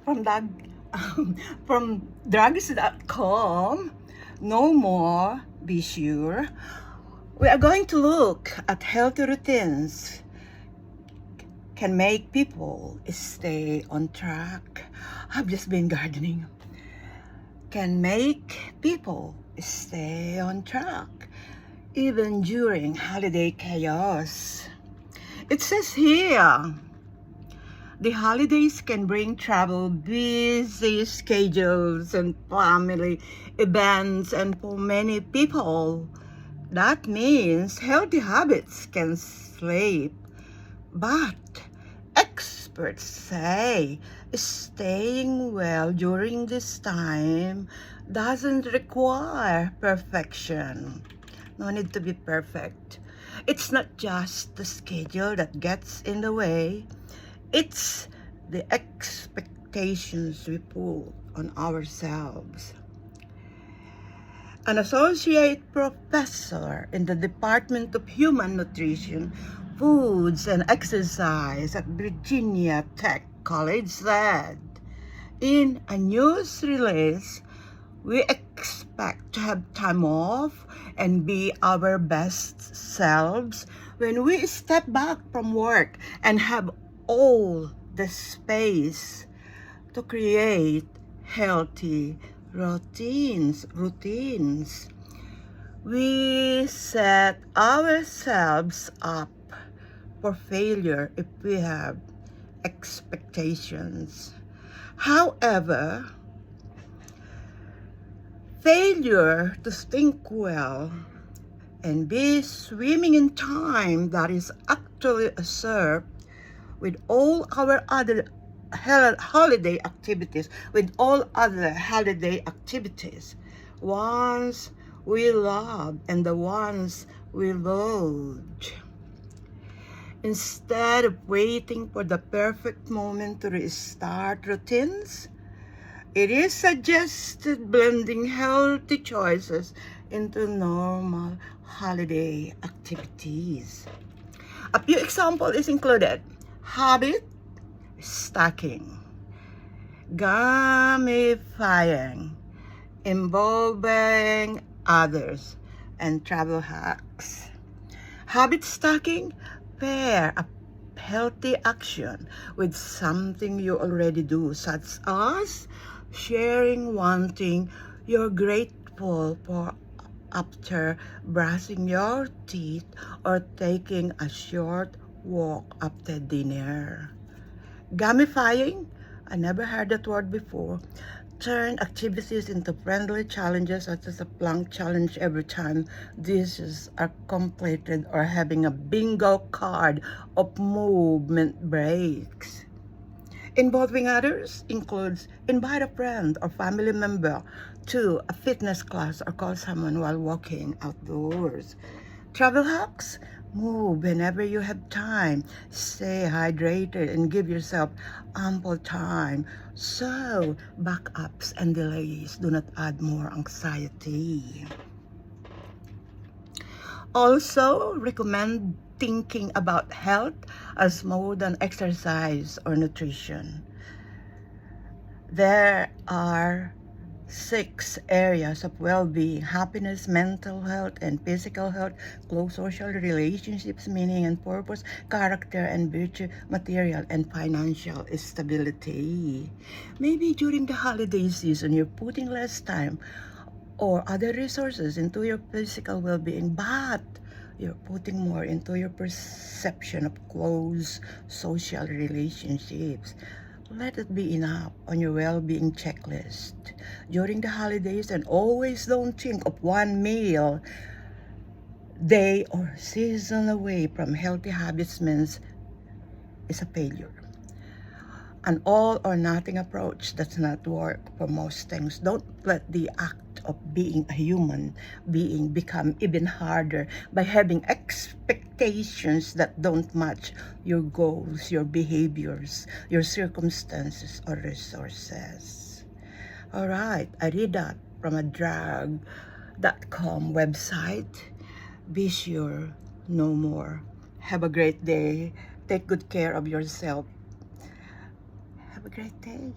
from from drugs.com. No more, be sure. We are going to look at healthy routines can make people stay on track. I've just been gardening. Can make people stay on track even during holiday chaos. It says here, the holidays can bring travel, busy schedules, and family events, and for many people, that means healthy habits can slip. But experts say staying well during this time doesn't require perfection. No need to be perfect. It's not just the schedule that gets in the way. It's the expectations we put on ourselves. An associate professor in the Department of Human Nutrition, Foods and Exercise at Virginia Tech College said, in a news release, we expect to have time off and be our best selves when we step back from work and have all the space to create healthy routines. We set ourselves up for failure if we have expectations. However, failure to think well and be swimming in time that is actually served with all our other holiday activities, ones we love and the ones we loathe. Instead of waiting for the perfect moment to restart routines, it is suggested blending healthy choices into normal holiday activities. A few examples is included: habit stacking, gamifying, involving others, and travel hacks. Habit stacking: pair a healthy action with something you already do, such as sharing one thing you're grateful for after brushing your teeth or taking a short walk after dinner. Gamifying, I never heard that word before. Turn activities into friendly challenges, such as a plank challenge every time dishes are completed, or having a bingo card of movement breaks. Involving others includes invite a friend or family member to a fitness class or call someone while walking outdoors. Travel hacks: move whenever you have time. Stay hydrated and give yourself ample time so backups and delays do not add more anxiety. Also, recommend thinking about health as more than exercise or nutrition. There are 6 areas of well-being: happiness, mental health and physical health, close social relationships, meaning and purpose, character and virtue, material and financial stability. Maybe during the holiday season, you're putting less time or other resources into your physical well-being, but you're putting more into your perception of close social relationships. Let it be enough on your well-being checklist during the holidays, and always don't think of one meal, day, or season away from healthy habits means it's a failure. An all or nothing approach does not work for most things. Don't let the act of being a human being become even harder by having expectations that don't match your goals, your behaviors, your circumstances, or resources. All right, I read that from a drug.com website. Be sure, no more. Have a great day. Take good care of yourself. Have a great day.